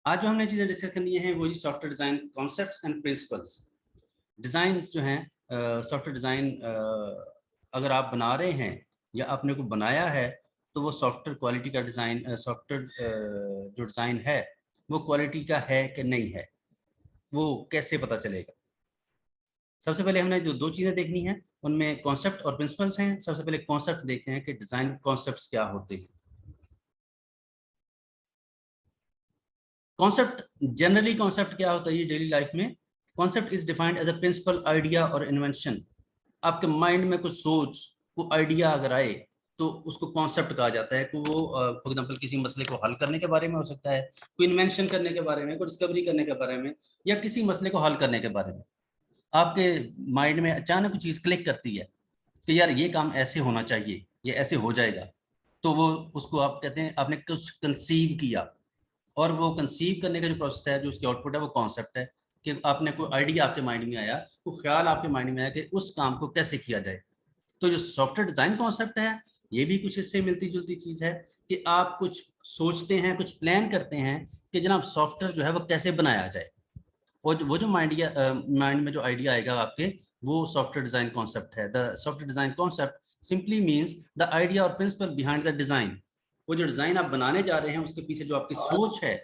आज जो हमने चीजें डिस्कस करनी है वो software design concepts and principles. Design जो हैं सॉफ्टवेयर डिजाइन अगर आप बना रहे हैं या आपने को बनाया है तो वो सॉफ्टवेयर क्वालिटी का डिजाइन सॉफ्टवेयर जो डिजाइन है वो क्वालिटी का है कि नहीं है, वो कैसे पता चलेगा। सबसे पहले हमने जो दो चीजें देखनी है उनमें कॉन्सेप्ट और प्रिंसिपल्स हैं। सबसे पहले कॉन्सेप्ट देखते हैं कि डिजाइन कॉन्सेप्ट्स क्या होते हैं। कॉन्सेप्ट जनरली कॉन्सेप्ट क्या होता है ये डेली लाइफ में। Concept is defined as a principle idea और इन्वेंशन। आपके माइंड में कुछ सोच को आइडिया अगर आए तो उसको कॉन्सेप्ट कहा जाता है। तो वो फॉर एग्जांपल किसी मसले को हल करने के बारे में हो सकता है, कोई इन्वेंशन करने के बारे में, कोई डिस्कवरी करने के बारे में, या किसी मसले को हल करने के बारे में। आपके माइंड में अचानक चीज क्लिक करती है कि यार ये काम ऐसे होना चाहिए, ये ऐसे हो जाएगा। तो वो उसको आप कहते हैं आपने कुछ कंसीव किया, और वो कंसीव करने का जो प्रोसेस है, जो उसकी आउटपुट है, वो कॉन्सेप्ट है। कि आपने कोई आइडिया आपके माइंड में आया, वो ख्याल आपके माइंड में आया कि उस काम को कैसे किया जाए। तो जो सॉफ्टवेयर डिजाइन कॉन्सेप्ट है ये भी कुछ इससे मिलती जुलती चीज है कि आप कुछ सोचते हैं, कुछ प्लान करते हैं कि जनाब सॉफ्टवेयर जो है वो कैसे बनाया जाए। और वो जो माइंड में जो आइडिया आएगा आपके, वो सॉफ्टवेयर डिजाइन कॉन्सेप्ट है। The software design concept simply means the idea और प्रिंसिपल बिहाइंड द डिजाइन। वो जो डिजाइन आप बनाने जा रहे हैं उसके पीछे जो आपकी सोच है,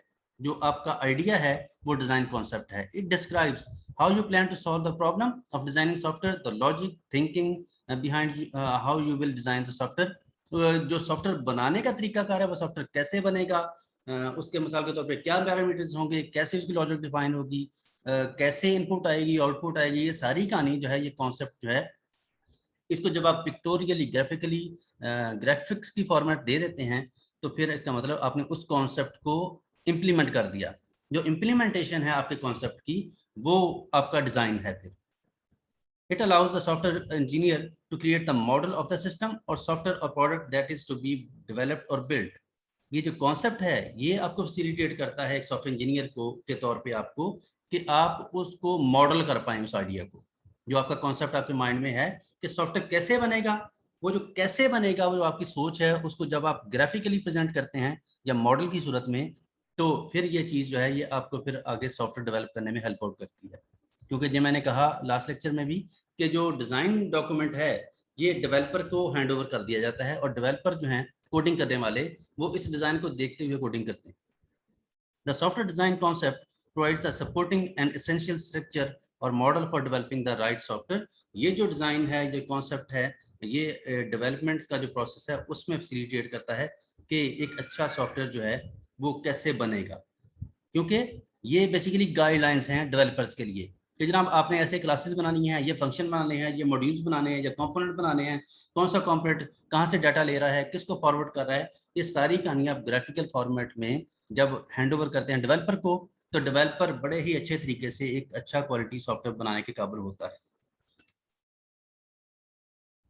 जो आपका आइडिया है, वो डिजाइन कॉन्सेप्ट है। It describes how you plan to solve the problem of designing software, the logic thinking behind how you will design the software. जो सॉफ्टवेयर बनाने का तरीकाकार है, वो सॉफ्टवेयर कैसे बनेगा, उसके मिसाल के तौर पे क्या पैरामीटर्स होंगे, कैसे उसकी लॉजिक डिफाइन होगी, कैसे इनपुट आएगी, आउटपुट आएगी, ये सारी कहानी जो है, ये कॉन्सेप्ट जो है, इसको जब आप पिक्टोरियली ग्राफिकली ग्राफिक्स की फॉर्मेट दे देते हैं तो फिर इसका मतलब आपने उस कॉन्सेप्ट को इम्प्लीमेंट कर दिया। जो इम्प्लीमेंटेशन है आपके कॉन्सेप्ट की, वो आपका डिजाइन है। फिर it allows the software engineer to create the model of the system or software or product that is to be developed or built। ये जो कॉन्सेप्ट है ये आपको फैसिलिटेट करता है एक सॉफ्टवेयर इंजीनियर को के तौर पे आपको, कि आप उसको मॉडल कर पाए उस आइडिया को। जो आपका कॉन्सेप्ट आपके माइंड में है कि सॉफ्टवेयर कैसे बनेगा, वो जो कैसे बनेगा वो आपकी सोच है, उसको जब आप ग्राफिकली प्रेजेंट करते हैं या मॉडल की सूरत में, तो फिर ये चीज़ जो है ये आपको फिर आगे सॉफ्टवेयर डेवलप करने में हेल्प आउट करती है। क्योंकि जो मैंने कहा लास्ट लेक्चर में भी कि जो डिज़ाइन डॉक्यूमेंट है ये डेवलपर को हैंड ओवर कर दिया जाता है, और डेवलपर जो हैं कोडिंग करने वाले, वो इस डिज़ाइन को देखते हुए कोडिंग करते हैं। The software design concept provides a supporting and essential structure और model for developing the right software. ये जो डिज़ाइन है, ये कॉन्सेप्ट है, ये डेवलपमेंट का जो प्रोसेस है उसमें फैसिलिटेट करता है कि एक अच्छा सॉफ्टवेयर जो है वो कैसे बनेगा। क्योंकि ये बेसिकली गाइडलाइंस हैं डेवलपर्स के लिए कि जनाब आपने ऐसे क्लासेस बनानी है, ये फंक्शन बनाने हैं, ये मॉड्यूल्स बनाने हैं, या कंपोनेंट बनाने हैं, कौन सा कंपोनेंट कहाँ से डाटा ले रहा है, किसको फॉरवर्ड कर रहा है। ये सारी कहानियां आप ग्राफिकल फॉर्मेट में जब हैंड ओवर करते हैं डेवलपर को, तो डेवलपर बड़े ही अच्छे तरीके से एक अच्छा क्वालिटी सॉफ्टवेयर बनाने के काबिल होता है।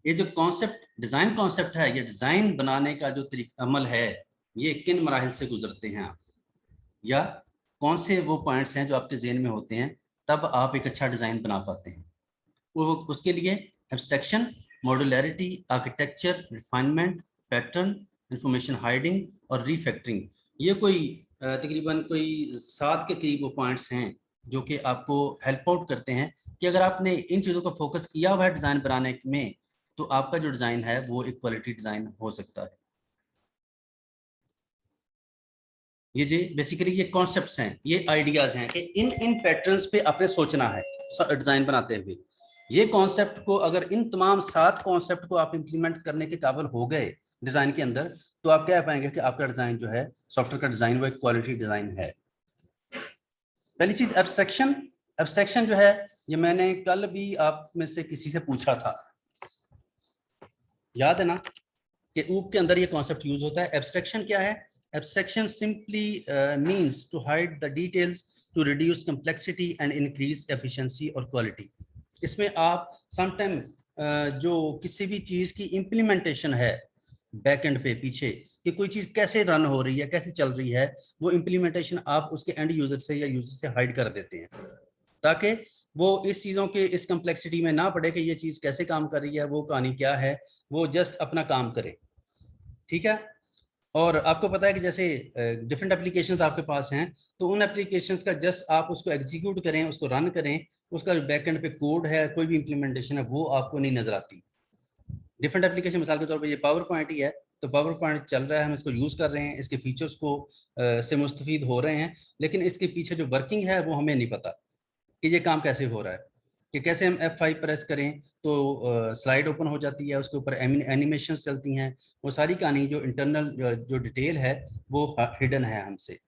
ये जो कॉन्सेप्ट डिजाइन कॉन्सेप्ट है, ये डिजाइन बनाने का जो अमल है, ये किन मराहल से गुजरते हैं आप, या कौन से वो पॉइंट्स हैं जो आपके जेहन में होते हैं, तब आप एक अच्छा डिज़ाइन बना पाते हैं। वो उसके लिए abstraction, modularity, architecture, refinement, pattern, information hiding और रीफैक्टरिंग, ये कोई तकरीबन कोई 7 के करीब वो पॉइंट्स हैं जो कि आपको हेल्प आउट करते हैं कि अगर आपने इन चीज़ों को फोकस किया हुआ है डिज़ाइन बनाने में, तो आपका जो डिज़ाइन है वो एक क्वालिटी डिज़ाइन हो सकता है। ये जी बेसिकली ये कॉन्सेप्ट्स हैं, ये आइडियाज हैं कि इन इन पैटर्न्स पे आपने सोचना है डिजाइन बनाते हुए। ये कॉन्सेप्ट को, अगर इन तमाम 7 कॉन्सेप्ट को आप इंप्लीमेंट करने के काबिल हो गए डिजाइन के अंदर, तो आप कह पाएंगे कि आपका डिजाइन जो है, सॉफ्टवेयर का डिजाइन, वो एक क्वालिटी डिजाइन है। पहली चीज एब्स्ट्रैक्शन। एब्स्ट्रैक्शन जो है, ये मैंने कल भी आप में से किसी से पूछा था, याद है ना, कि ऊप के अंदर ये कॉन्सेप्ट यूज होता है। एब्स्ट्रैक्शन क्या है? Abstraction simply means to hide the details to reduce complexity and increase efficiency और क्वालिटी। इसमें आप समटाइम जो किसी भी चीज की इम्प्लीमेंटेशन है बैक एंड पे पीछे, कि कोई चीज कैसे रन हो रही है, कैसे चल रही है, वो इम्प्लीमेंटेशन आप उसके एंड यूजर से या यूजर से हाइड कर देते हैं, ताकि वो इस चीज़ों के इस कम्प्लेक्सिटी में ना पड़े कि ये चीज़ कैसे काम कर रही है, वो कहानी क्या है, वो जस्ट अपना काम करे। ठीक है। और आपको पता है कि जैसे डिफरेंट एप्लीकेशंस आपके पास हैं, तो उन एप्लीकेशंस का जस्ट आप उसको एग्जीक्यूट करें, उसको रन करें, उसका बैकएंड पे कोड है, कोई भी इंप्लीमेंटेशन है, वो आपको नहीं नजर आती। डिफरेंट एप्लीकेशन, मिसाल के तौर पे ये पावर पॉइंट ही है, तो पावर पॉइंट चल रहा है, हम इसको यूज कर रहे हैं, इसके फीचर्स को से मुस्तफीद हो रहे हैं, लेकिन इसके पीछे जो वर्किंग है वो हमें नहीं पता कि ये काम कैसे हो रहा है, कि कैसे हम F5 प्रेस करें तो स्लाइड ओपन हो जाती है, उसके ऊपर एनिमेशन चलती हैं, वो सारी कहानी जो इंटरनल जो डिटेल है वो हिडन है हमसे।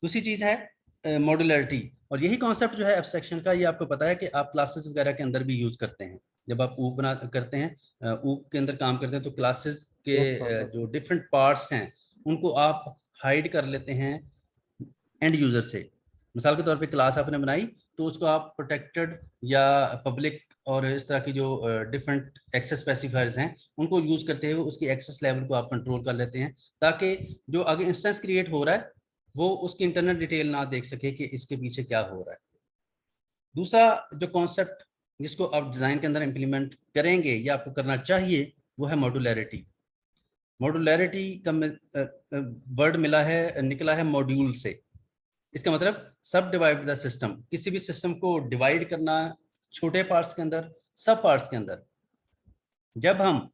दूसरी चीज है मॉड्यूलरिटी, और यही कॉन्सेप्ट जो है एब्स्ट्रैक्शन का, ये आपको पता है कि आप क्लासेस वगैरह के अंदर भी यूज करते हैं। जब आप ऊप बना करते हैं, ऊप के अंदर काम करते हैं, तो क्लासेस के जो डिफरेंट पार्ट्स हैं उनको आप हाइड कर लेते हैं एंड यूजर से। मिसाल के तौर पे क्लास आपने बनाई, तो उसको आप प्रोटेक्टेड या पब्लिक और इस तरह की जो डिफरेंट एक्सेस स्पेसिफायर्स हैं उनको यूज करते हुए उसकी एक्सेस लेवल को आप कंट्रोल कर लेते हैं, ताकि जो आगे इंस्टेंस क्रिएट हो रहा है वो उसकी इंटरनल डिटेल ना देख सके कि इसके पीछे क्या हो रहा है। दूसरा जो कॉन्सेप्ट जिसको आप डिजाइन के अंदर इंप्लीमेंट करेंगे या आपको करना चाहिए, वो है मॉड्यूलैरिटी। मॉड्यूलैरिटी का वर्ड मिला है, निकला है मॉड्यूल से। इसका मतलब सब डिवाइड द सिस्टम, किसी भी सिस्टम को डिवाइड करना छोटे पार्ट्स के अंदर, सब पार्ट्स के अंदर। जब हम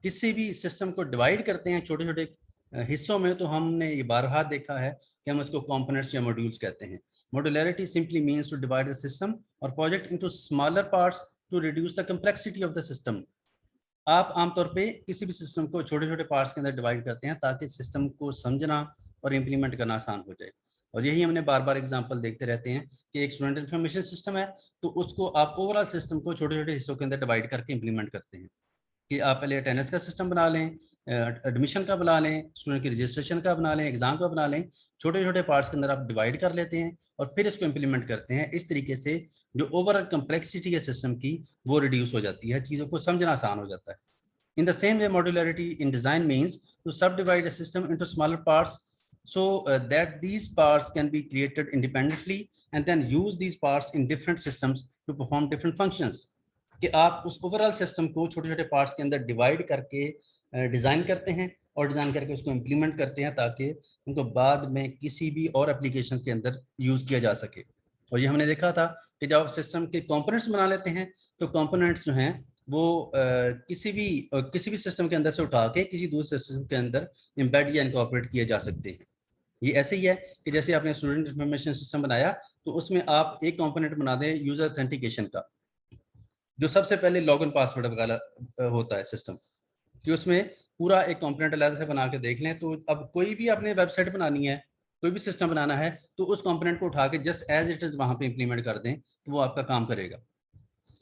किसी भी सिस्टम को डिवाइड करते हैं छोटे छोटे हिस्सों में, तो हमने ये बारहा देखा है कि हम इसको कंपोनेंट्स या मॉड्यूल्स कहते हैं। Modularity simply means to divide the system और project into smaller parts to reduce the complexity of the system. आप आमतौर पे किसी भी सिस्टम को छोटे छोटे पार्ट्स के अंदर डिवाइड करते हैं ताकि सिस्टम को समझना और इम्प्लीमेंट करना आसान हो जाए। और यही हमने बार बार एग्जांपल देखते रहते हैं कि एक स्टूडेंट इन्फॉर्मेशन सिस्टम है, तो उसको आप ओवरऑल सिस्टम को छोटे छोटे हिस्सों के अंदर डिवाइड करके इम्प्लीमेंट करते हैं, कि आप पहले अटेंडेंस का सिस्टम बना लें, एडमिशन का बना लें, स्टूडेंट की रजिस्ट्रेशन का बना लें, एग्जाम का बना लें, छोटे छोटे पार्ट्स के अंदर आप डिवाइड कर लेते हैं और फिर इसको इम्प्लीमेंट करते हैं। इस तरीके से जो ओवरऑल कम्प्लेक्सिटी है सिस्टम की वो रिड्यूस हो जाती है, चीज़ों को समझना आसान हो जाता है। In the same way, modularity in design means to subdivide a system into smaller parts so that these parts can be created independently and then use these parts in different systems to perform different functions. कि आप उस overall system को छोटे छोटे parts के अंदर divide करके design करते हैं और डिज़ाइन करके उसको इम्प्लीमेंट करते हैं ताकि उनको बाद में किसी भी और एप्लीकेशन के अंदर यूज़ किया जा सके। और ये हमने देखा था कि जब आप सिस्टम के कंपोनेंट्स बना लेते हैं, तो कंपोनेंट्स जो हैं वो किसी भी सिस्टम के अंदर से उठा के किसी दूसरे सिस्टम के अंदर एम्बेड या इनकॉर्पोरेट किए जा सकते हैं। ये ऐसे ही है कि जैसे आपने स्टूडेंट इंफॉर्मेशन सिस्टम बनाया, तो उसमें आप एक कंपोनेंट बना दें यूजर ऑथेंटिकेशन का, जो सबसे पहले लॉगिन पासवर्ड वगैरह होता है सिस्टम कि उसमें पूरा एक कंपोनेंट अलग से बना के देख लें। तो अब कोई भी आपने वेबसाइट बनानी है, कोई भी सिस्टम बनाना है, तो उस कंपोनेंट को उठा के जस्ट एज इट इज वहां पे इंप्लीमेंट कर दें, तो वो आपका काम करेगा।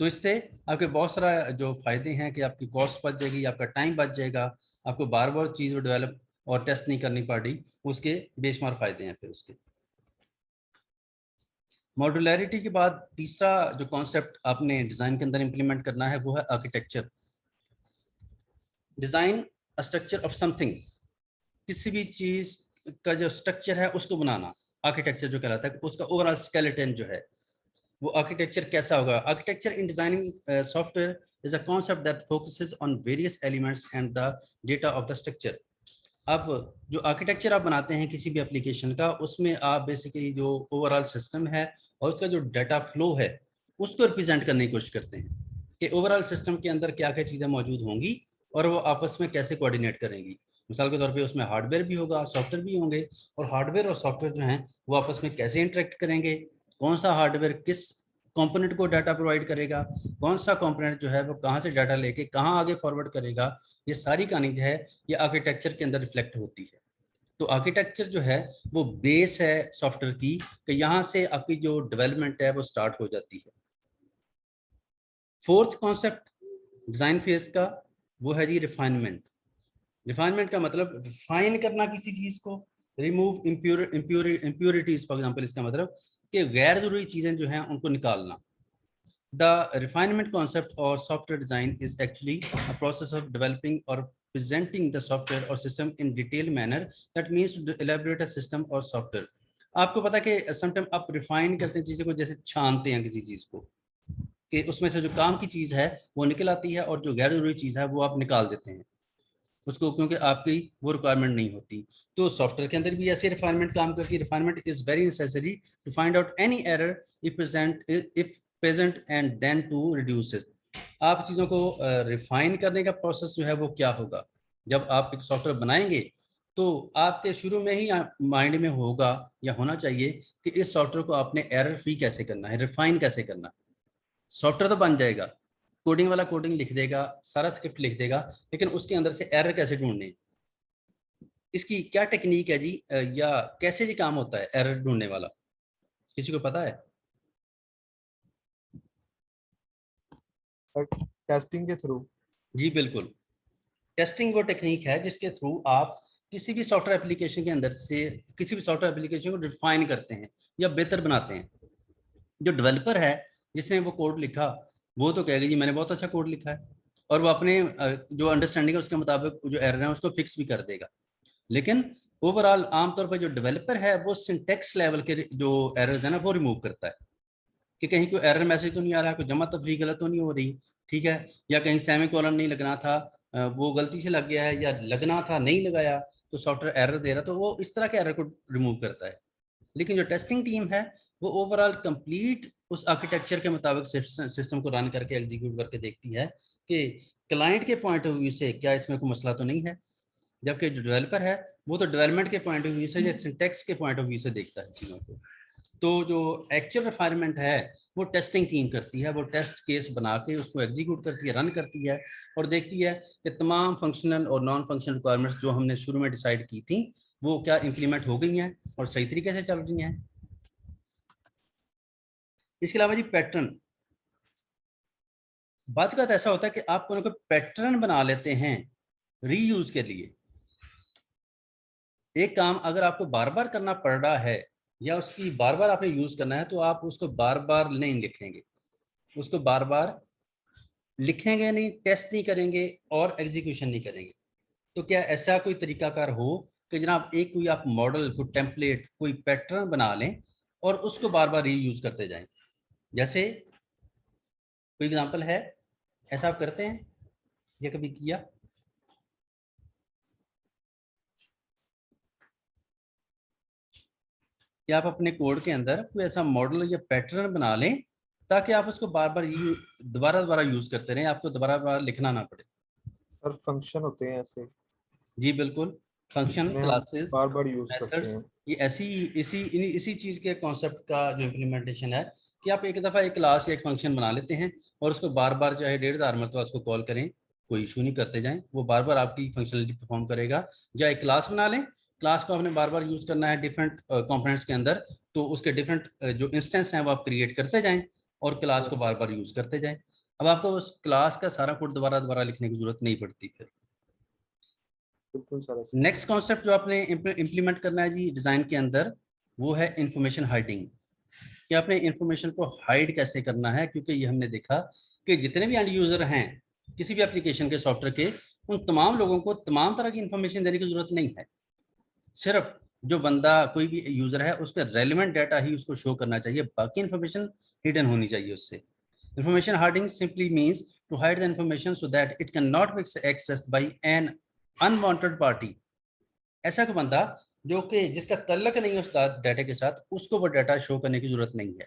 तो इससे आपके बहुत सारा जो फायदे हैं कि आपकी कॉस्ट बच जाएगी, आपका टाइम बच जाएगा, आपको बार बार चीज़ डेवलप और टेस्ट नहीं करनी पड़ी, उसके बेशुमार फायदे हैं फिर उसके। मॉड्यूलैरिटी के बाद तीसरा जो कॉन्सेप्ट आपने डिज़ाइन के अंदर इंप्लीमेंट करना है वो है architecture. Design a structure of something, किसी भी चीज़ का जो स्ट्रक्चर है उसको बनाना आर्किटेक्चर जो कहलाता है, उसका ओवरऑल स्केलेटन जो है वो आर्किटेक्चर कैसा होगा। Architecture in designing software is a concept that focuses on various elements and the data of the structure. अब जो आर्किटेक्चर आप बनाते हैं किसी भी एप्लीकेशन का, उसमें आप बेसिकली जो ओवरऑल सिस्टम है और उसका जो डाटा फ्लो है उसको रिप्रेजेंट करने की कोशिश करते हैं कि ओवरऑल सिस्टम के अंदर क्या क्या चीज़ें मौजूद होंगी और वो आपस में कैसे कोऑर्डिनेट करेंगी। मिसाल के तौर पे उसमें हार्डवेयर भी होगा, सॉफ्टवेयर भी होंगे, और हार्डवेयर और सॉफ्टवेयर जो हैं वो आपस में कैसे इंटरेक्ट करेंगे, कौन सा हार्डवेयर किस कंपोनेंट को डाटा प्रोवाइड करेगा, कौन सा कंपोनेंट जो है वो कहाँ से डाटा लेके कहाँ आगे फॉरवर्ड करेगा, ये सारी कहानी जो है ये आर्किटेक्चर के अंदर रिफ्लेक्ट होती है। तो आर्किटेक्चर जो है वो बेस है सॉफ्टवेयर की, कि यहाँ से आपकी जो डेवलपमेंट है वो स्टार्ट हो जाती है। फोर्थ कॉन्सेप्ट डिजाइन फेज का वो है जी रिफाइनमेंट। रिफाइनमेंट का मतलब रिफाइन करना किसी चीज को, रिमूव इम्प्योरिटीज फॉर एग्जांपल, इसका मतलब कि गैर जरूरी चीजें जो हैं उनको निकालना। The refinement concept or software design is actually a process of developing or presenting the software or system in detailed manner that means to elaborate a system or software। आपको पता है कि समटाइम आप रिफाइन करते हैं चीज़ों को, जैसे छानते हैं किसी चीज़ को, कि उसमें से जो काम की चीज़ है वो निकल आती है और जो गैर जरूरी चीज़ है वो आप निकाल देते हैं। उसको, क्योंकि आपकी वो रिक्वायरमेंट नहीं होती। तो सॉफ्टवेयर के अंदर भी ऐसे रिफाइनमेंट काम करती है। Refinement is very necessary to find out any error if present and then to reduce it. आप चीज़ों को रिफाइन करने का प्रोसेस जो है वो क्या होगा, जब आप एक सॉफ्टवेयर बनाएंगे तो आपके शुरू में ही माइंड में होगा या होना चाहिए कि इस सॉफ्टवेयर को आपने एरर फ्री कैसे करना है, रिफाइन कैसे करना है। सॉफ्टवेयर तो बन जाएगा, कोडिंग वाला कोडिंग लिख देगा, सारा स्क्रिप्ट लिख देगा, लेकिन उसके अंदर से एरर कैसे ढूंढने, इसकी क्या टेक्निक है जी, या कैसे ये काम होता है एरर ढूंढने वाला, किसी को पता है? टेस्टिंग के थ्रू। जी बिल्कुल, टेस्टिंग वो टेक्निक है जिसके थ्रू आप किसी भी सॉफ्टवेयर एप्लीकेशन के अंदर से किसी भी सॉफ्टवेयर एप्लीकेशन को रिफाइन करते हैं या बेहतर बनाते हैं। जो डेवलपर है जिसने वो कोड लिखा, वो तो कहेगा जी मैंने बहुत अच्छा कोड लिखा है, और वो अपने जो अंडरस्टैंडिंग है उसके मुताबिक जो एरर है उसको फिक्स भी कर देगा। लेकिन ओवरऑल आमतौर पर जो डेवलपर है वो सिंटेक्स लेवल के जो एरर्स है ना वो रिमूव करता है, कि कहीं कोई एरर मैसेज तो नहीं आ रहा, कोई जमा तफरीक गलत तो नहीं हो रही, ठीक है, या कहीं सेमी कॉलन नहीं लगना था, वो गलती से लग गया है, या लगना था नहीं लगाया तो सॉफ्टवेयर एरर दे रहा, तो वो इस तरह के एरर को रिमूव करता है। लेकिन जो टेस्टिंग टीम है वो ओवरऑल कंप्लीट उस आर्किटेक्चर के मुताबिक सिस्टम को रन करके एग्जीक्यूट करके देखती है कि क्लाइंट के पॉइंट ऑफ व्यू से क्या इसमें कोई मसला तो नहीं है, जबकि जो डेवलपर है वो तो डेवलपमेंट के पॉइंट ऑफ व्यू से या सिंटेक्स के पॉइंट ऑफ व्यू से देखता है चीज़ों को। तो जो एक्चुअल रिक्वायरमेंट है वो टेस्टिंग टीम करती है, वो टेस्ट केस बना के उसको एग्जीक्यूट करती है, रन करती है, और देखती है कि तमाम फंक्शनल और नॉन फंक्शनल रिक्वायरमेंट्स जो हमने शुरू में डिसाइड की थी वो क्या इंप्लीमेंट हो गई हैं और सही तरीके से चल रही हैं। इसके अलावा जी पैटर्न, बात का ऐसा होता है कि आप कोई पैटर्न बना लेते हैं रीयूज के लिए। एक काम अगर आपको बार बार करना पड़ रहा है या उसकी बार बार आपने यूज करना है तो आप उसको बार बार नहीं लिखेंगे, उसको बार बार लिखेंगे नहीं, टेस्ट नहीं करेंगे और एग्जीक्यूशन नहीं करेंगे। तो क्या ऐसा कोई तरीकाकार हो कि जनाब एक कोई आप मॉडल, कोई टेम्पलेट, कोई पैटर्न बना लें और उसको बार बार रीयूज करते जाएं? जैसे कोई एग्जांपल है, ऐसा आप करते हैं या कभी किया? कि आप अपने कोड के अंदर कोई ऐसा मॉडल या पैटर्न बना लें ताकि आप उसको बार बार दोबारा दोबारा यूज करते रहें, आपको दोबारा दोबारा लिखना ना पड़े। और फंक्शन होते हैं ऐसे जी बिल्कुल, फंक्शन, जिन्हें हम क्लासेस, बार बार यूज करते मेथड्स, हैं। ये ऐसी इसी चीज के कॉन्सेप्ट का जो इम्प्लीमेंटेशन है कि आप एक दफा एक क्लास या एक फंक्शन बना लेते हैं और उसको बार बार चाहे 1500 मरतबा उसको कॉल करें, कोई इशू नहीं करते जाएं, वो बार बार आपकी फंक्शनलिटी परफॉर्म करेगा। या एक क्लास बना लें, क्लास को आपने बार बार यूज करना है डिफरेंट कंपोनेंट्स के अंदर, तो उसके डिफरेंट जो इंस्टेंस हैं वो आप क्रिएट करते जाएं और क्लास को यस, बार बार यूज करते जाएं। अब आपको उस क्लास का सारा कोड दोबारा दोबारा लिखने की जरूरत नहीं पड़ती फिर। बिल्कुल सारा। नेक्स्ट कॉन्सेप्ट जो आपने इम्प्लीमेंट करना है जी डिजाइन के अंदर, वो है इंफॉर्मेशन हाइडिंग, कि आपने इंफॉर्मेशन को हाइड कैसे करना है, क्योंकि ये हमने देखा कि जितने भी एंड यूजर हैं किसी भी एप्लीकेशन के सॉफ्टवेयर के, उन तमाम लोगों को तमाम तरह की इंफॉर्मेशन देने की जरूरत नहीं है। सिर्फ जो बंदा कोई भी यूजर है उसका रेलिवेंट डाटा ही उसको शो करना चाहिए, बाकी इंफॉर्मेशन हिडन होनी चाहिए उससे। Information hiding simply means to hide the information so that it can not be accessed by an unwanted party. ऐसा कोई बंदा जो कि जिसका तल्लक नहीं है उस डाटा के साथ, उसको वो डाटा शो करने की जरूरत नहीं है।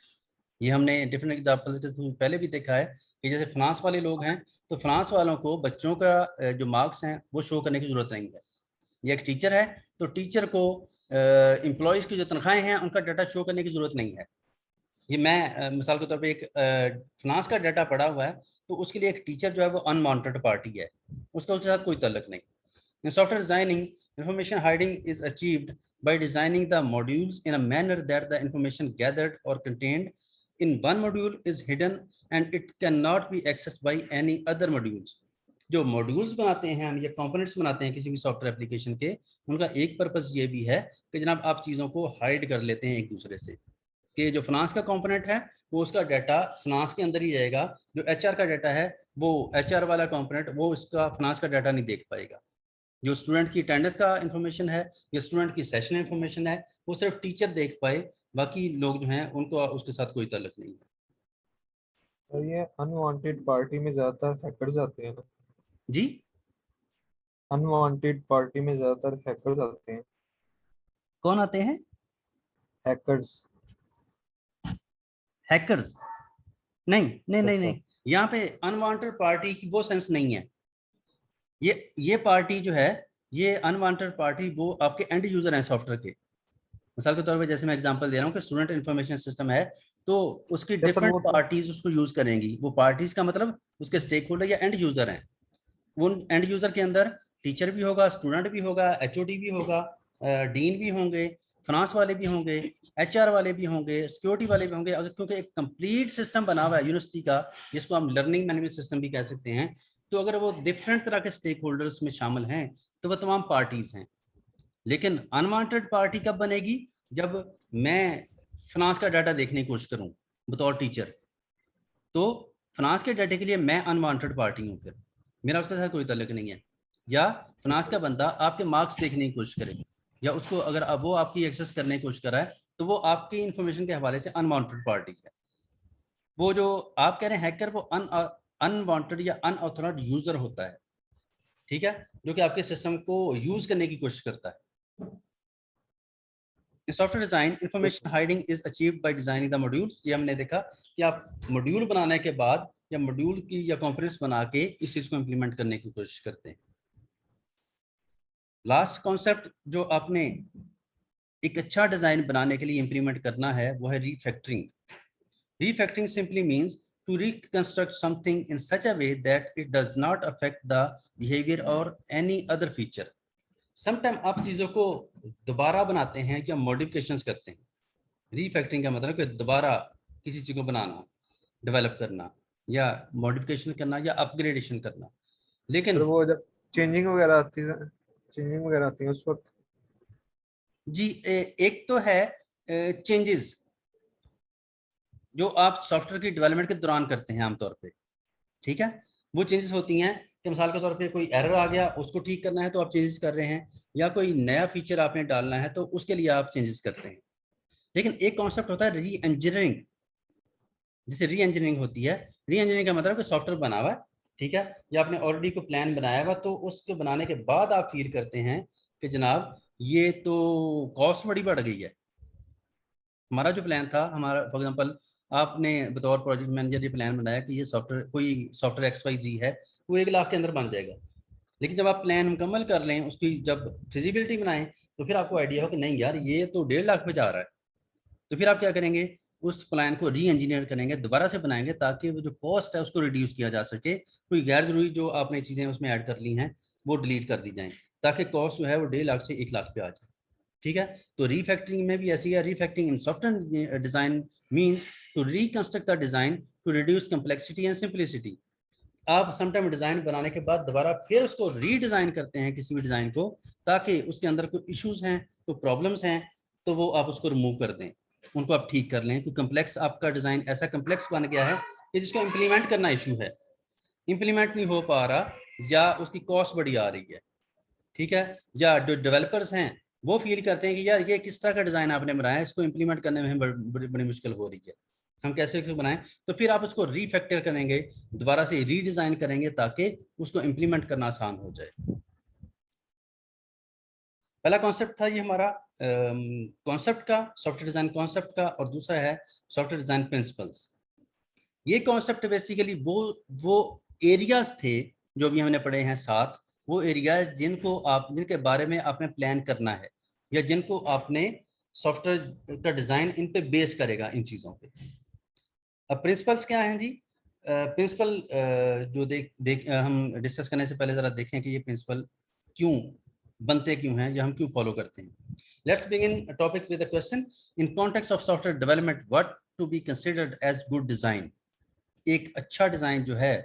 ये हमने डिफरेंट एग्जाम्पल के थ्रू पहले भी देखा है कि जैसे फ्रांस वाले लोग हैं तो फ्रांस वालों को बच्चों का जो मार्क्स हैं वो शो करने की जरूरत नहीं है। ये एक टीचर है तो टीचर को एम्प्लॉयज़ की जो तनख्वाहें हैं उनका डाटा शो करने की जरूरत नहीं है। ये मैं मिसाल के तौर पे एक फ्रांस का डाटा पड़ा हुआ है तो उसके लिए एक टीचर जो है वो अनवांटेड पार्टी है, उसका उसके साथ कोई तल्लक नहीं। In software designing, information hiding is achieved by designing the modules in a manner that the information gathered or contained in one module is hidden and it cannot be accessed by any other modules. जो modules बनाते हैं हम या components बनाते हैं किसी भी software application के, उनका एक पर्पस ये भी है कि जनाब आप चीज़ों को हाइड कर लेते हैं एक दूसरे से, कि जो फाइनेंस का कंपोनेंट है वो उसका डाटा फाइनेंस के अंदर ही रहेगा, जो एचआर का डाटा है वो एचआर वाला कंपोनेंट वो उसका फाइनेंस का डाटा नहीं देख पाएगा। जो स्टूडेंट की अटेंडेंस का इंफॉर्मेशन है या स्टूडेंट की सेशन इंफॉर्मेशन है वो सिर्फ टीचर देख पाए, बाकी लोग जो हैं उनको उसके साथ कोई ताल्लुक नहीं है। और ये अनवांटेड पार्टी में ज्यादातर हैकर्स आते हैं ना। जी अनवांटेड पार्टी में ज्यादातर हैकर्स आते हैं। कौन आते हैं? हैकर्स। हैकर्स? नहीं नहीं नहीं यस सर। नहीं, यहाँ पे अनवांटेड पार्टी की वो सेंस नहीं है। ये पार्टी जो है, ये अनवांटेड पार्टी वो आपके एंड यूजर हैं सॉफ्टवेयर के। मिसाल के तौर पे जैसे मैं एग्जांपल दे रहा हूँ कि स्टूडेंट इन्फॉर्मेशन सिस्टम है, तो उसकी यस सर, डिफरेंट वो तो पार्टीज उसको यूज करेंगी। वो पार्टीज का मतलब उसके स्टेक होल्डर या एंड यूजर हैं। वो एंड यूजर के अंदर टीचर भी होगा, स्टूडेंट भी होगा, एचओडी भी होगा, डीन भी होंगे, फाइनेंस वाले भी होंगे, एचआर वाले भी होंगे, सिक्योरिटी वाले भी होंगे। अगर क्योंकि एक कंप्लीट सिस्टम बना हुआ है यूनिवर्सिटी का, जिसको हम लर्निंग मैनेजमेंट सिस्टम भी कह सकते हैं, तो अगर वो डिफरेंट तरह के स्टेक होल्डर्स में शामिल हैं तो वो तमाम पार्टीज हैं। लेकिन अनवांटेड पार्टी कब बनेगी? जब मैं फाइनेंस का डाटा देखने की कोशिश करूं बतौर टीचर, तो फाइनेंस के डाटे के लिए मैं अनवांटेड पार्टी हूं, फिर मेरा उसके साथ कोई ताल्लुक नहीं है। या फाइनेंस का बंदा आपके मार्क्स देखने की कोशिश करे, या उसको अगर अब वो आपकी एक्सेस करने की कोशिश कर रहा है, तो वो आपकी इंफॉर्मेशन के हवाले से अनवांटेड पार्टी है। वो जो आप कह रहे हैं हैकर, वो अनवांटेड या अनऑथराइज्ड यूजर होता है, ठीक है, जो कि आपके सिस्टम को यूज करने की कोशिश करता है। In software design, yes information sir. hiding is achieved by designing the modules। ये हमने देखा कि आप मॉड्यूल बनाने के बाद या मॉड्यूल की या कंपोनेंट्स बना के इस चीज को इंप्लीमेंट करने की कोशिश करते हैं। लास्ट कॉन्सेप्ट जो आपने एक अच्छा डिजाइन बनाने के लिए इंप्लीमेंट करना है वो है refactoring. Refactoring simply means to reconstruct something in such a way that it does not affect the behavior or any other feature। Sometime आप चीजों को दोबारा बनाते हैं या मॉडिफिकेशंस करते हैं। रीफैक्टरिंग का मतलब कि दोबारा किसी चीज को बनाना, डेवलप करना, या मॉडिफिकेशन करना या अपग्रेडेशन करना। फिर लेकिन वो जब चेंजिंग वगैरह आती है उस वक्त। जी एक तो है चेंजेस जो आप सॉफ्टवेयर की डेवलपमेंट के दौरान करते हैं आमतौर पे, ठीक है। वो चेंजेस होती हैं कि मिसाल के तौर पे कोई एरर आ गया, उसको ठीक करना है तो आप चेंजेस कर रहे हैं, या कोई नया फीचर आपने डालना है तो उसके लिए आप चेंजेस करते हैं। लेकिन एक कॉन्सेप्ट होता है री इंजीनियरिंग। जैसे री इंजीनियरिंग होती है, री इंजीनियरिंग का मतलब कि सॉफ्टवेयर बना हुआ है, ठीक है, या आपने ऑलरेडी को प्लान बनाया हुआ, तो उसके बनाने के बाद आप फील करते हैं कि जनाब ये तो कॉस्ट बड़ी बढ़ गई है। हमारा जो प्लान था, हमारा फॉर एग्जांपल आपने बतौर प्रोजेक्ट मैनेजर ये प्लान बनाया कि ये सॉफ्टवेयर, कोई सॉफ्टवेयर XYZ है, वो 1 लाख के अंदर बन जाएगा। लेकिन जब आप प्लान मुकम्मल कर लें, उसकी जब फिजिबिलिटी बनाएं, तो फिर आपको आइडिया हो कि नहीं यार ये तो 1.5 लाख पे जा रहा है। तो फिर आप क्या करेंगे? उस प्लान को री इंजीनियर करेंगे, दोबारा से बनाएंगे, ताकि वो जो कॉस्ट है उसको रिड्यूस किया जा सके। कोई गैर जरूरी जो आपने चीजें उसमें ऐड कर ली हैं वो डिलीट कर दी जाएं, ताकि कॉस्ट जो है वो 1.5 लाख से 1 लाख पे आ जाए, ठीक है। तो रीफैक्टरिंग में भी ऐसी है। Refactoring in software design means to reconstruct the design to reduce complexity and simplicity. आप समटाइम डिजाइन बनाने के बाद दोबारा फिर उसको रीडिजाइन करते हैं किसी भी डिजाइन को, ताकि उसके अंदर कोई इश्यूज हैं, कोई प्रॉब्लम्स हैं, तो वो आप उसको रिमूव कर दें, उनको आप ठीक कर लें। कोई कम्प्लेक्स आपका डिजाइन ऐसा कम्प्लेक्स बन गया है कि जिसको इम्प्लीमेंट करना इशू है, इम्प्लीमेंट नहीं हो पा रहा, या उसकी कॉस्ट बड़ी आ रही है, ठीक है, या जो डेवलपर्स हैं वो फील करते हैं कि यार ये किस तरह का डिजाइन आपने बनाया है, इसको इंप्लीमेंट करने में बड़ी मुश्किल हो रही है, हम कैसे इसको बनाएं। तो फिर आप उसको रीफैक्टर करेंगे, दोबारा से रीडिजाइन करेंगे, ताकि उसको इंप्लीमेंट करना आसान हो जाए। पहला कॉन्सेप्ट था ये हमारा कॉन्सेप्ट का, सॉफ्टवेयर डिजाइन कॉन्सेप्ट का, और दूसरा है सॉफ्टवेयर डिजाइन प्रिंसिपल्स। ये कॉन्सेप्ट बेसिकली वो एरियाज थे जो भी हमने पढ़े हैं 7, वो एरियाज जिनके बारे में आपने प्लान करना है, या जिनको आपने सॉफ्टवेयर का डिजाइन इन पे बेस करेगा, इन चीजों पे। अब प्रिंसिपल्स क्या हैं जी? प्रिंसिपल जो हम डिस्कस करने से पहले जरा देखें कि ये प्रिंसिपल क्यों बनते क्यों हैं, या हम क्यों फॉलो करते हैं। Let's begin topic with a question. In context of software development, what to be considered as good design? एक अच्छा डिजाइन जो है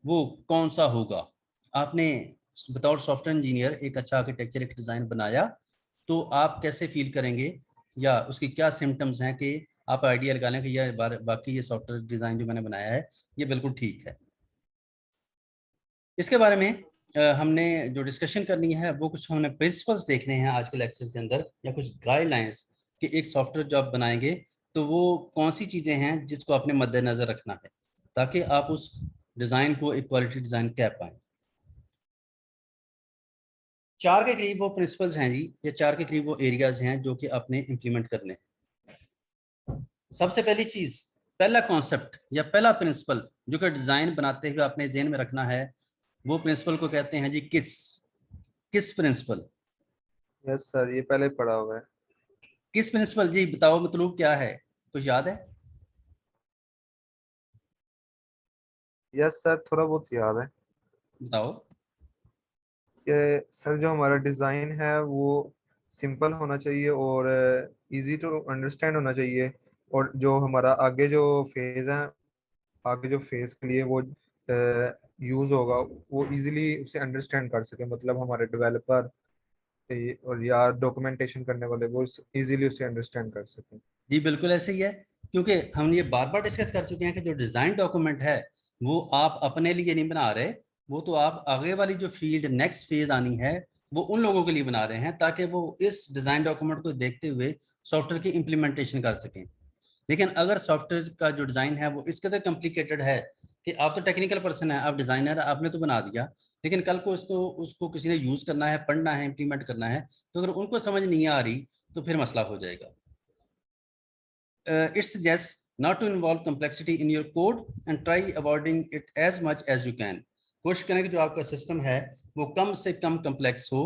वो कौन सा होगा? आपने बतौर सॉफ्टवेयर इंजीनियर एक अच्छा आर्किटेक्चर, एक डिजाइन बनाया, तो आप कैसे फील करेंगे, या उसकी क्या सिम्टम्स हैं कि आप आइडिया लगा लें कि यह बाकी ये सॉफ्टवेयर डिजाइन जो मैंने बनाया है ये बिल्कुल ठीक है। इसके बारे में हमने जो डिस्कशन करनी है वो कुछ हमने प्रिंसिपल्स देखने हैं आज के लेक्चर के अंदर, या कुछ गाइडलाइंस कि एक सॉफ्टवेयर जो आप बनाएंगे तो वो कौन सी चीजें हैं जिसको आपने मद्देनजर रखना है, ताकि आप उस डिजाइन को एक क्वालिटी डिजाइन कह पाए। 4 के करीब वो प्रिंसिपल्स हैं जी, ये 4 के करीब वो एरियाज हैं जो कि आपने इंप्लीमेंट करने हैं। सबसे पहली चीज, पहला कॉन्सेप्ट या पहला प्रिंसिपल जो कि डिजाइन बनाते हुए आपने ज़हन में रखना है, वो प्रिंसिपल को कहते हैं जी किस प्रिंसिपल। यस सर, ये पहले पढ़ा हुआ है। किस प्रिंसिपल जी, बताओ मतलब क्या है, कुछ याद है? यस सर, थोड़ा बहुत याद है बताओ। कि सर जो हमारा डिज़ाइन है वो सिंपल होना चाहिए और इजी टू अंडरस्टैंड होना चाहिए। और जो हमारा आगे जो फेज है, आगे जो फेज के लिए वो यूज़ होगा, वो इजीली उसे अंडरस्टैंड कर सके, मतलब हमारे डेवलपर और या डॉक्यूमेंटेशन करने वाले वो इजीली उसे अंडरस्टैंड कर सकें। जी बिल्कुल ऐसे ही है, क्योंकि हम ये बार बार डिस्कस कर चुके हैं कि जो डिजाइन डॉक्यूमेंट है वो आप अपने लिए नहीं बना रहे, वो तो आप आगे वाली जो फील्ड नेक्स्ट फेज आनी है वो उन लोगों के लिए बना रहे हैं, ताकि वो इस डिजाइन डॉक्यूमेंट को देखते हुए सॉफ्टवेयर की इंप्लीमेंटेशन कर सकें। लेकिन अगर सॉफ्टवेयर का जो डिजाइन है वो इस कदर कॉम्प्लिकेटेड है कि आप तो टेक्निकल पर्सन है, आप डिजाइनर, आपने तो बना दिया, लेकिन कल को उसको उसको किसी ने यूज करना है, पढ़ना है, इंप्लीमेंट करना है, तो अगर उनको समझ नहीं आ रही तो फिर मसला हो जाएगा। It suggests not to involve complexity in your code and try avoiding it as much as you can. कोशिश करें कि जो आपका सिस्टम है वो कम से कम कम्प्लेक्स हो,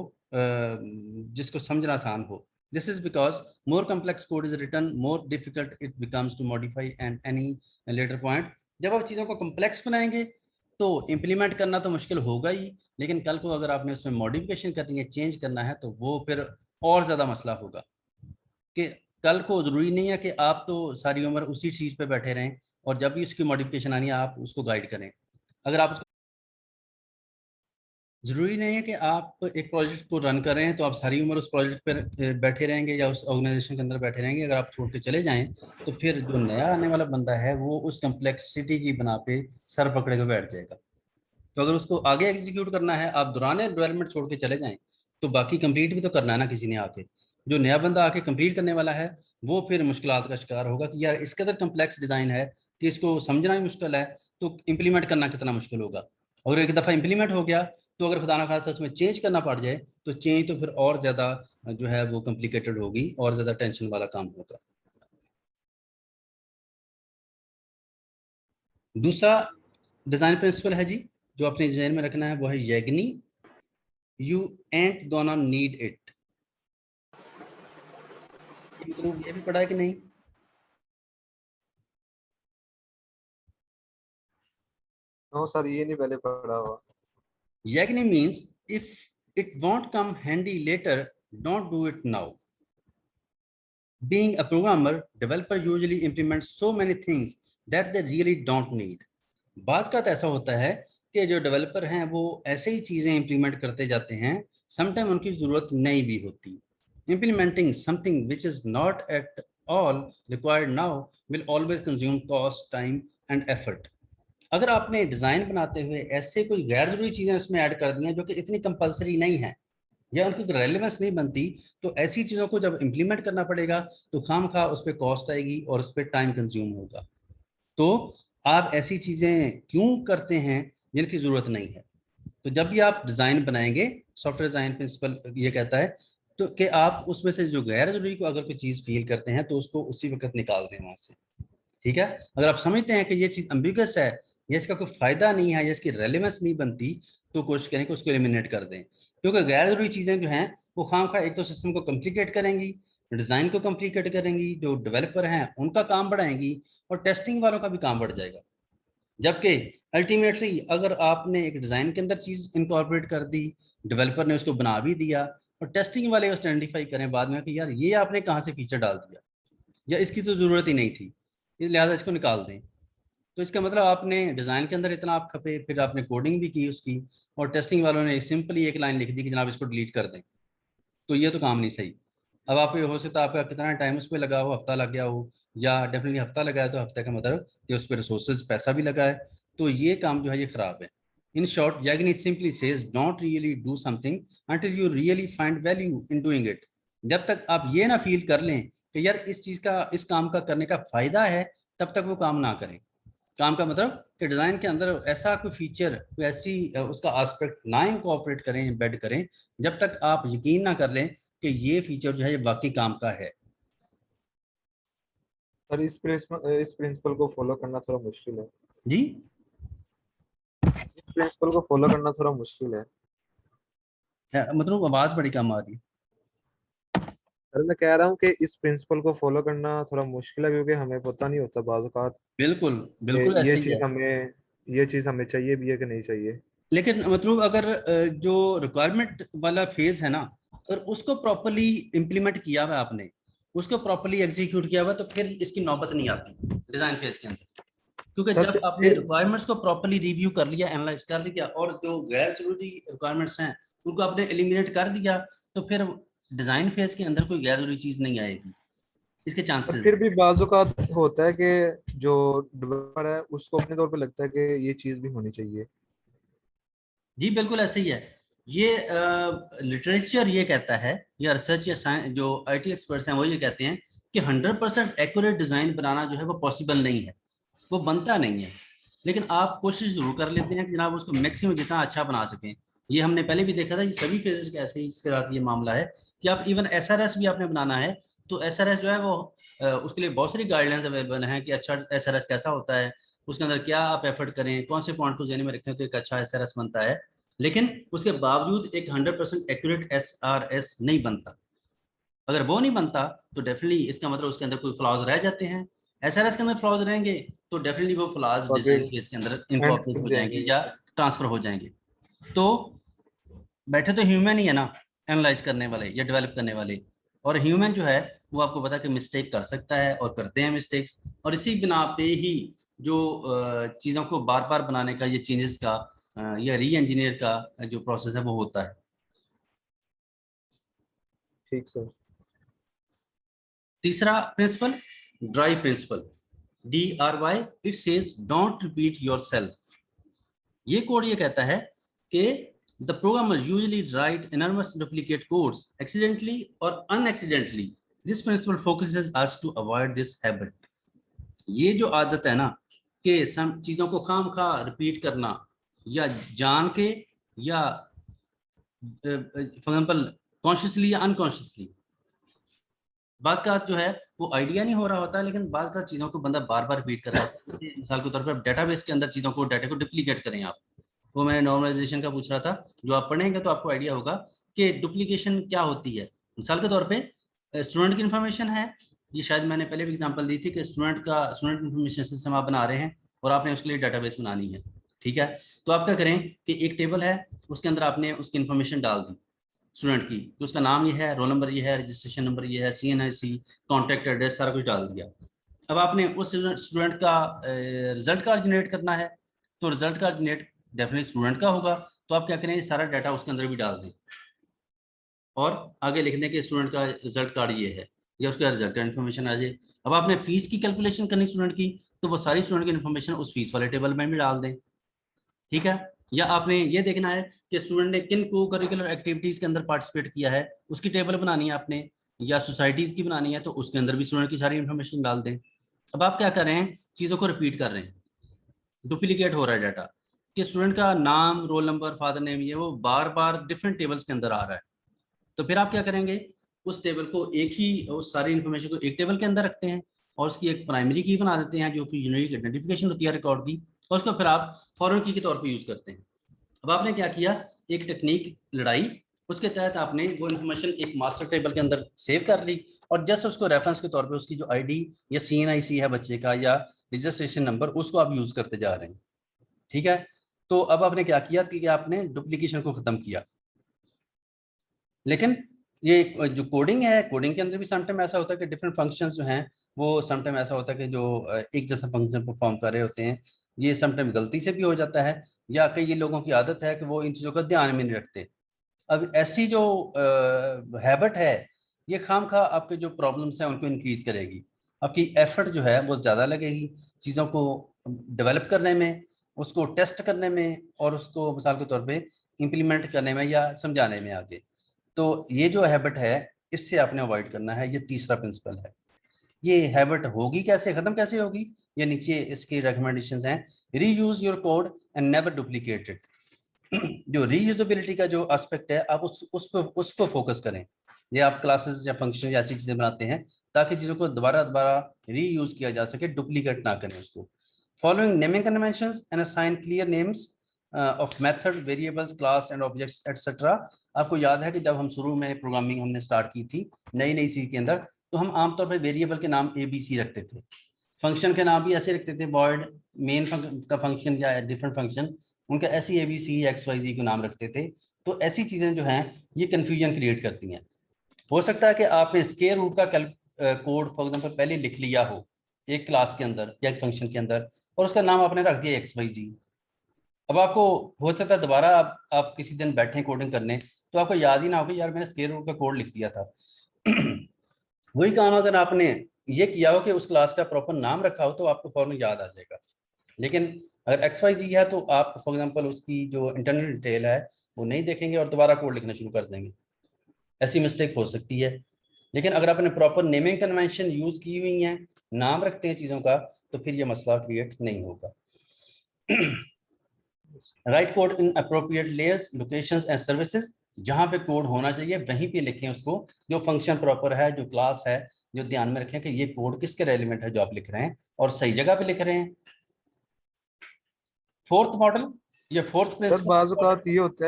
जिसको समझना आसान हो। This is because more complex code is written, more difficult it becomes to modify and any later point. जब आप चीज़ों को कम्प्लेक्स बनाएंगे तो इम्प्लीमेंट करना तो मुश्किल होगा ही, लेकिन कल को अगर आपने उसमें मॉडिफिकेशन करनी है, चेंज करना है, तो वो फिर और ज़्यादा मसला होगा। कि कल को जरूरी नहीं है कि आप तो सारी उम्र उसी चीज पे बैठे रहें और जब भी उसकी मॉडिफिकेशन आनी है आप उसको गाइड करें। अगर आप जरूरी नहीं है कि आप एक प्रोजेक्ट को रन कर रहे हैं तो आप सारी उम्र उस प्रोजेक्ट पर बैठे रहेंगे या उस ऑर्गेनाइजेशन के अंदर बैठे रहेंगे। अगर आप छोड़ के चले जाएं तो फिर जो नया आने वाला बंदा है वो उस कम्प्लेक्सिटी की बना पे सर पकड़े हुए बैठ जाएगा। तो अगर उसको आगे एग्जीक्यूट करना है, आप दौरान डेवलपमेंट छोड़ के चले जाएं, तो बाकी कंप्लीट भी तो करना है ना किसी ने आके। जो नया बंदा आके कंप्लीट करने वाला है वो फिर मुश्किलात का शिकार होगा कि यार इस कदर कम्प्लेक्स डिजाइन है कि इसको समझना ही मुश्किल है, तो इम्प्लीमेंट करना कितना मुश्किल होगा। और एक दफा इम्प्लीमेंट हो गया तो अगर खुदा ना खासा उसमें चेंज करना पड़ जाए तो चेंज तो फिर और ज्यादा जो है वो कॉम्प्लिकेटेड होगी और ज्यादा टेंशन वाला काम होगा। दूसरा डिजाइन प्रिंसिपल है जी जो अपने डिजाइन में रखना है, वो है YAGNI, you ain't gonna need it. मतलब ये भी पढ़ा है कि नहीं? नो सर, ये नहीं पहले पढ़ा हुआ। YAGNI means if it won't come handy later, don't do it now. Being a programmer, developer usually implements so many things that they really don't need. बाज का तो ऐसा होता है कि जो डेवलपर हैं वो ऐसे ही चीजें इंप्लीमेंट करते जाते हैं, समटाइम उनकी जरूरत नहीं भी होती। Implementing something which is not at all required now will always consume cost, time and effort. अगर आपने डिजाइन बनाते हुए ऐसे कोई गैर जरूरी चीजें उसमें ऐड कर दी हैं जो कि इतनी कंपलसरी नहीं है या उनकी रेलेवेंस नहीं बनती, तो ऐसी चीजों को जब इंप्लीमेंट करना पड़ेगा तो खाम खा उस पर कॉस्ट आएगी और उस पर टाइम कंज्यूम होगा। तो आप ऐसी चीजें क्यों करते हैं जिनकी जरूरत नहीं है? तो जब भी आप डिजाइन बनाएंगे, सॉफ्टवेयर डिजाइन प्रिंसिपल ये कहता है तो कि आप उसमें से जो गैर जरूरी को अगर कोई चीज फील करते हैं तो उसको उसी वक्त निकाल दें वहां से। ठीक है, अगर आप समझते हैं कि ये चीज अम्बिगस है या इसका कोई फायदा नहीं है या इसकी रेलेवेंस नहीं बनती, तो कोशिश करें कि उसको एलिमिनेट कर दें, क्योंकि गैर जरूरी चीजें जो हैं वो खामखा एक तो सिस्टम को कॉम्प्लिकेट करेंगी, डिजाइन को कॉम्प्लिकेट करेंगी, जो डेवलपर हैं उनका काम बढ़ाएंगी और टेस्टिंग वालों का भी काम बढ़ जाएगा। जबकि अल्टीमेटली अगर आपने एक डिजाइन के अंदर चीज इनकॉर्पोरेट कर दी, डेवलपर ने उसको बना भी दिया और टेस्टिंग वाले उसको आइडेंटिफाई करें बाद में कि यार ये आपने कहाँ से फीचर डाल दिया या इसकी तो जरूरत ही नहीं थी, इस लिहाजा इसको निकाल दें, तो इसका मतलब आपने डिजाइन के अंदर इतना आप खपे, फिर आपने कोडिंग भी की उसकी और टेस्टिंग वालों ने सिंपली एक लाइन लिख दी कि जनाब इसको डिलीट कर दें, तो ये तो काम नहीं सही। अब आप हो सकता है आपका कितना टाइम उस पर लगा हो, हफ्ता लग गया हो या डेफिनेटली हफ्ता लगा है तो हफ्ते का मतलब कि उस पर रिसोर्सेज पैसा भी लगा है, तो ये काम जो है ये खराब है। In short YAGNI simply says don't really do something until you really find value in doing it. जब तक आप ये ना फील कर लें कि यार इस चीज का, इस काम का करने का फायदा है, तब तक वो काम ना करें। काम का मतलब कि डिजाइन के अंदर ऐसा कोई फीचर, कोई ऐसी उसका एस्पेक्ट ना इनकॉर्पोरेट करें, एम्बेड करें, जब तक आप यकीन ना कर लें कि ये फीचर जो है ये बाकी काम का है। पर इस प्रिंसिपल को फॉलो करना थोड़ा मुश्किल है। जी इस प्रिंसिपल को फॉलो करना थोड़ा मुश्किल है। मतलब आवाज बड़ी कम आ रही है। अरे मैं कह रहा हूँ कि इस प्रिंसिपल को फॉलो करना थोड़ा मुश्किल है, क्योंकि हमें पता नहीं होता बाज़ औक़ात बिल्कुल कि बिल्कुल ऐसे ही है। ये चीज़ हमें चाहिए भी है कि नहीं चाहिए। लेकिन मतलब अगर जो रिक्वायरमेंट वाला फेज है ना, अगर उसको प्रॉपरली इम्प्लीमेंट किया हुआ है आपने, उसको प्रॉपरली एग्जीक्यूट किया हुआ है, तो फिर इसकी नौबत नहीं आती डिजाइन फेज के अंदर। क्योंकि सर जब आपने रिक्वायरमेंट्स को प्रॉपरली रिव्यू कर लिया, एनालाइज कर लिया, और जो गैर जरूरी रिक्वायरमेंट्स हैं उनको आपने एलिमिनेट कर दिया, तो फिर डिजाइन फेज के अंदर कोई गैर जरूरी चीज नहीं आएगी, इसके पर चांसेस फिर हैं। भी बाज़ औक़ात होता है कि जो डेवलपर है उसको अपने तौर पे लगता है कि ये चीज़ भी होनी चाहिए। जी बिल्कुल ऐसे ही है। ये लिटरेचर ये कहता है, या रिसर्च या साइंस, जो आईटी एक्सपर्ट्स हैं वो ये कहते हैं कि 100% एक्यूरेट डिजाइन बनाना जो है वो पॉसिबल नहीं है, वो बनता नहीं है। लेकिन आप कोशिश जरूर कर लेते हैं कि जनाब उसको मैक्सिमम जितना अच्छा बना सकें। ये हमने पहले भी देखा था, ये सभी फेजेस के ऐसे ही इसके साथ ये मामला है कि आप इवन एसआरएस भी आपने बनाना है, तो एसआरएस जो है वो उसके लिए बहुत सारी गाइडलाइंस अवेलेबल हैं कि अच्छा एसआरएस कैसा होता है, उसके अंदर क्या आप एफर्ट करें, कौन से पॉइंट को ध्यान में रखें तो एक अच्छा एसआरएस बनता है। लेकिन उसके बावजूद एक 100% एक्यूरेट एसआरएस नहीं बनता। अगर वो नहीं बनता तो डेफिनेटली इसका मतलब उसके अंदर कोई फ्लॉज रह जाते हैं। एसआरएस के अंदर फ्लॉज रहेंगे तो डेफिनेटली वो फ्लॉज तो आगे डिजाइन फेज के अंदर एंड इनकॉर्पोरेट बन हो जाएंगे जाएंगे ये। या ट्रांसफर हो जाएंगे। तो बैठे तो ह्यूमन ही है ना, एनालाइज करने वाले या डेवलप करने वाले, और ह्यूमन जो है वो आपको पता कि मिस्टेक कर सकता है और करते हैं मिस्टेक्स, और इसी बिना पे ही जो चीज़ों को बार बार बनाने का, ये चेंजेस का या री इंजीनियर का जो प्रोसेस है वो होता है। ठीक सर। तीसरा principle, dry principle, DRY, it says don't repeat yourself. ये कोड ये कहता है कि the programmer usually write enormous duplicate codes accidentally और unaccidentally. This principle focuses us to avoid this habit. ये जो आदत है ना कि सम चीजों को खाम खा रिपीट करना, या जान के, या फॉर एग्जाम्पल कॉन्शियसली या अनकॉन्शियसली, बात का जो है वो आइडिया नहीं हो रहा होता, लेकिन बात का चीजों को बंदा बार बार रिपीट कर रहा है। मिसाल के तौर पर डेटाबेस के अंदर चीजों को, डाटा को डुप्लीकेट करें आप, वो मैंने नॉर्मलाइजेशन का पूछ रहा था, जो आप पढ़ेंगे तो आपको आइडिया होगा कि डुप्लीकेशन क्या होती है। मिसाल के तौर पे स्टूडेंट की इन्फॉर्मेशन है, ये शायद मैंने पहले भी एग्जांपल दी थी कि स्टूडेंट इन्फॉर्मेशन सिस्टम आप बना रहे हैं और आपने उसके लिए डाटाबेस बनानी है। ठीक है, तो आप क्या करें कि एक टेबल है, उसके अंदर आपने उसकी इन्फॉर्मेशन डाल दी स्टूडेंट की, तो उसका नाम ये है, रोल नंबर ये है, रजिस्ट्रेशन नंबर ये है, CNIC, कॉन्टैक्ट एड्रेस, सारा कुछ डाल दिया। अब आपने उस स्टूडेंट का रिजल्ट कार्ड जनरेट करना है, तो result card generate definitely student का होगा, तो आप क्या करें सारा डाटा उसके अंदर भी डाल दें और आगे लिख दें कि स्टूडेंट का रिजल्ट कार्ड ये है, या उसका रिजल्ट का इन्फॉर्मेशन आ जाए। अब आपने फीस की कैलकुलेशन करनी स्टूडेंट की, तो वो सारी स्टूडेंट की इन्फॉर्मेशन उस फीस वाले टेबल में भी डाल दें। ठीक है, या आपने ये देखना है कि स्टूडेंट ने किन को करिकुलर एक्टिविटीज के अंदर पार्टिसिपेट किया है, उसकी टेबल बनानी है आपने, या सोसाइटीज की बनानी है, तो उसके अंदर भी स्टूडेंट की सारी इन्फॉर्मेशन डाल दें। अब आप क्या कर रहे हैं, चीजों को रिपीट कर रहे हैं, डुप्लीकेट हो रहा है डाटा, कि स्टूडेंट का नाम, रोल नंबर, फादर नेम, ये वो बार बार डिफरेंट टेबल्स के अंदर आ रहा है। तो फिर आप क्या करेंगे, उस टेबल को एक ही, उस सारी इन्फॉर्मेशन को एक टेबल के अंदर रखते हैं और उसकी एक प्राइमरी की बना देते हैं जो कि यूनिक आइडेंटिफिकेशन होती है रिकॉर्ड की, और उसको फिर आप फॉरन की के तौर पर यूज करते हैं। अब आपने क्या किया, एक टेक्निक लड़ाई, उसके तहत आपने वो इन्फॉर्मेशन एक मास्टर टेबल के अंदर सेव कर ली, और जैसे उसको रेफरेंस के तौर पे उसकी जो आईडी या CNIC है बच्चे का, या रजिस्ट्रेशन नंबर, उसको आप यूज करते जा रहे हैं। ठीक है, तो अब आपने क्या किया कि आपने डुप्लीकेशन को खत्म किया। लेकिन ये जो कोडिंग है, कोडिंग के अंदर भी समटाइम ऐसा होता है कि डिफरेंट फंक्शंस जो हैं वो समटाइम ऐसा होता है कि जो एक जैसा फंक्शन परफॉर्म कर रहे होते हैं, ये समटाइम गलती से भी हो जाता है, या कई लोगों की आदत है कि वो इन चीज़ों का ध्यान में नहीं रखते। अब ऐसी जो हैबिट है, ये खाम खा आपके जो प्रॉब्लम्स हैं उनको इंक्रीज करेगी। आपकी एफर्ट जो है वो ज़्यादा लगेगी चीज़ों को डेवलप करने में, उसको टेस्ट करने में, और उसको मिसाल के तौर पे इम्प्लीमेंट करने में या समझाने में आगे। तो ये जो हैबिट है, इससे आपने अवॉइड करना है, ये तीसरा प्रिंसिपल है। ये हैबिट होगी कैसे, खत्म कैसे होगी? ये नीचे इसकी रिकमेंडेशंस हैं। Reuse your code and never duplicate it. जो रीयूजेबिलिटी का जो एस्पेक्ट है, आप उस पर फोकस करें। ये आप क्लासेस या फंक्शन या ऐसी चीजें बनाते हैं ताकि चीजों को दोबारा दोबारा रीयूज किया जा सके, डुप्लीकेट ना करें उसको। Following naming conventions and assign clear names of method, variables, class and objects etcetera. आपको याद है कि जब हम शुरू में प्रोग्रामिंग हमने स्टार्ट की थी नई नई सी के अंदर, तो हम आमतौर पर वेरिएबल के नाम ABC रखते थे, फंक्शन के नाम भी ऐसे रखते थे, वॉइड मेन का फंक्शन या डिफरेंट फंक्शन, उनका ऐसे ABC XYZ को नाम रखते थे। तो ऐसी चीजें जो हैं ये कंफ्यूजन क्रिएट करती हैं। हो सकता है कि आपने स्क्वायर रूट का कोड फॉर एग्जांपल पहले लिख लिया हो एक क्लास के अंदर या एक फंक्शन के अंदर, और उसका नाम आपने रख दिया XYZ। अब आपको हो सकता है दोबारा आप किसी दिन बैठे कोडिंग करने, तो आपको याद ही ना हो कि यार मैंने स्क्वायर रूट का कोड लिख दिया था। वही काम अगर आपने ये किया हो कि उस क्लास का प्रॉपर नाम रखा हो तो आपको फौरन याद आ जाएगा। लेकिन अगर XYZ है तो आप फॉर एग्जांपल उसकी जो इंटरनल डिटेल है वो नहीं देखेंगे और दोबारा कोड लिखना शुरू कर देंगे। ऐसी मिस्टेक हो सकती है। लेकिन अगर आपने प्रॉपर नेमिंग कन्वेंशन यूज की हुई है, नाम रखते हैं चीजों का, तो फिर ये मसला क्रिएट नहीं होगा। Right code in appropriate layers, locations and services. जहां पे कोड होना चाहिए वहीं पे लिखें उसको, जो फंक्शन प्रॉपर है, जो क्लास है, जो ध्यान में रखें कि ये कोड किसके रेलिवेंट है जो आप लिख रहे हैं और सही जगह पे लिख रहे हैं। फोर्थ मॉडल या फोर्थ सर प्रिंसिपल। बाज़ औक़ात ये होता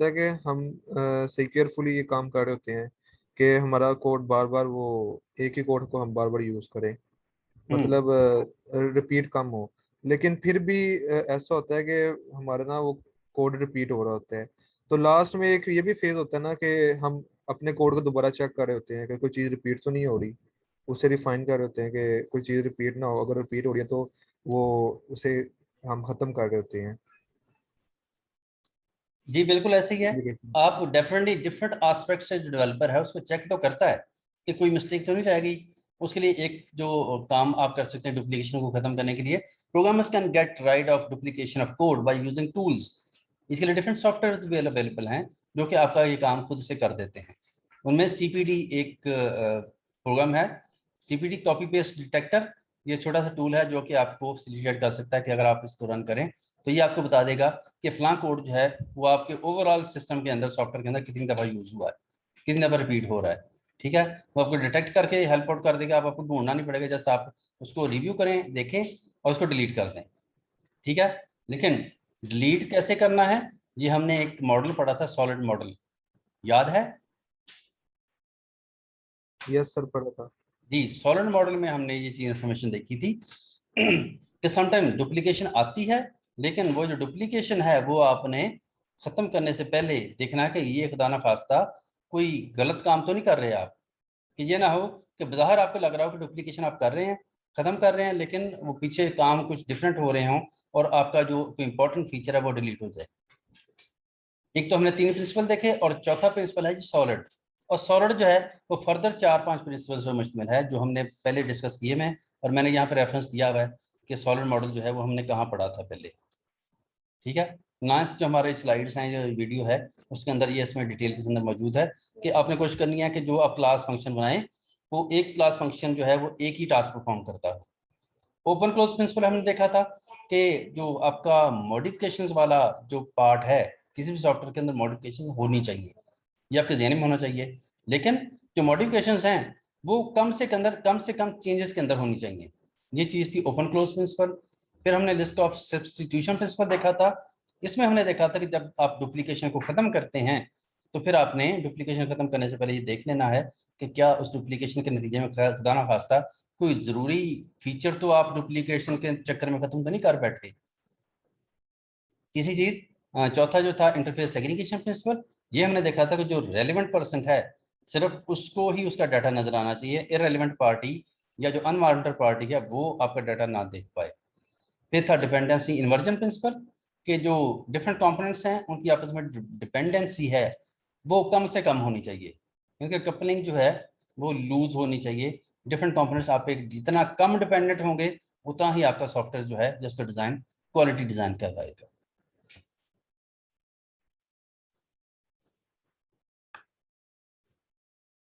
है कि हम सही केयरफुली ये काम कर रहे होते हैं कि हमारा कोड बार बार वो एक ही कोड को हम बार बार यूज़ करें, मतलब रिपीट कम हो। लेकिन फिर भी ऐसा होता है कि हमारा ना वो कोड रिपीट हो रहा होता है। तो लास्ट में एक ये भी फेज होता है ना कि हम अपने कोड को दोबारा चेक कर रहे होते हैं कि कोई चीज़ रिपीट तो नहीं हो रही, उसे रिफाइन कर रहे होते हैं कि कोई चीज़ रिपीट ना हो। अगर रिपीट हो रही है तो वो उसे हम ख़त्म कर रहे होते हैं। जी बिल्कुल ऐसे ही है। Application। आप डेफिनेटली डिफरेंट एस्पेक्ट से जो डेवलपर है उसको चेक तो करता है कि कोई मिस्टेक तो नहीं रह गई। उसके लिए एक जो काम आप कर सकते हैं डुप्लीकेशन को खत्म करने के लिए, programmers can get rid of duplication of code by using tools. इसके लिए डिफरेंट सॉफ्टवेयर भी अवेलेबल हैं जो कि आपका ये काम खुद से कर देते हैं। उनमें CPD एक प्रोग्राम है, CPD कॉपी पेस्ट डिटेक्टर। ये छोटा सा टूल है जो कि आपको फैसिलिटेट कर सकता है कि अगर आप इसको रन करें तो ये आपको बता देगा कि फलां कोड जो है वो आपके ओवरऑल सिस्टम के अंदर, सॉफ्टवेयर के अंदर कितनी दफा यूज हुआ है, कितनी दफा रिपीट हो रहा है। ठीक है, वो आपको डिटेक्ट करके हेल्प आउट कर देगा। आप आपको ढूंढना नहीं पड़ेगा, जैसे आप उसको रिव्यू करें, देखें और उसको डिलीट कर दें। ठीक है, लेकिन डिलीट कैसे करना है, ये हमने एक मॉडल पढ़ा था, सॉलिड मॉडल, याद है? यस सर, पढ़ा था। जी, सॉलिड मॉडल में हमने ये चीज इंफॉर्मेशन देखी थी कि समटाइम डुप्लीकेशन आती है, लेकिन वो जो डुप्लीकेशन है वो आपने खत्म करने से पहले देखना है कि ये खुदा ना खास्ता कोई गलत काम तो नहीं कर रहे आप। कि ये ना हो कि बाहर आपको लग रहा हो कि डुप्लीकेशन आप कर रहे हैं, खत्म कर रहे हैं, लेकिन वो पीछे काम कुछ डिफरेंट हो रहे हों और आपका जो कोई इंपॉर्टेंट फीचर है वो डिलीट हो जाए। एक तो हमने 3 प्रिंसिपल देखे और चौथा प्रिंसिपल है जी सॉलिड। और सॉलिड जो है वो फर्दर 4-5 प्रिंसिपल्स पर मुश्तमिल है जो हमने पहले डिस्कस किए में, और मैंने यहाँ पे रेफरेंस दिया हुआ है कि सॉलिड मॉडल जो है वो हमने कहाँ पढ़ा था पहले। ठीक है, 9th जो हमारे स्लाइड्स हैं, जो वीडियो है उसके अंदर ये इसमें डिटेल के अंदर मौजूद है कि आपने कोशिश करनी है कि जो आप क्लास फंक्शन बनाएं वो एक क्लास फंक्शन जो है वो एक ही टास्क परफॉर्म करता है। ओपन क्लोज प्रिंसिपल हमने देखा था कि जो आपका मॉडिफिकेशंस वाला जो पार्ट है, किसी भी सॉफ्टवेयर के अंदर मॉडिफिकेशन होनी चाहिए, ये आपके ज़हन में होना चाहिए। लेकिन जो मॉडिफिकेशंस हैं वो कम से कम चेंजेस के अंदर होनी चाहिए। ये चीज़ थी ओपन क्लोज प्रिंसिपल। फिर हमने लिस्ट ऑफ सब्स्टिट्यूशन प्रिंसिपल देखा था। इसमें हमने देखा था कि जब आप डुप्लीकेशन को ख़त्म करते हैं तो फिर आपने डुप्लीकेशन ख़त्म करने से पहले ये देख लेना है कि क्या उस डुप्लीकेशन के नतीजे में खुदा ना खास्ता कोई ज़रूरी फीचर तो आप डुप्लीकेशन के चक्कर में ख़त्म तो नहीं कर बैठे किसी चीज़। चौथा जो था इंटरफेस सेग्रीगेशन प्रिंसिपल, ये हमने देखा था कि जो रेलिवेंट पर्सन है सिर्फ उसको ही उसका डाटा नजर आना चाहिए, इररेलेवेंट पार्टी या जो अनवारंटेड पार्टी है वो आपका डाटा ना देख पाए। फिर था डिपेंडेंसी इन्वर्जन प्रिंसिपल, कि जो डिफरेंट कंपोनेंट्स हैं उनकी आपस में डिपेंडेंसी है वो कम से कम होनी चाहिए, क्योंकि कपलिंग जो है वो लूज होनी चाहिए। डिफरेंट कंपोनेंट्स आप एक जितना कम डिपेंडेंट होंगे उतना ही आपका सॉफ्टवेयर जो है जिसका डिज़ाइन क्वालिटी डिज़ाइन कहलाएगा।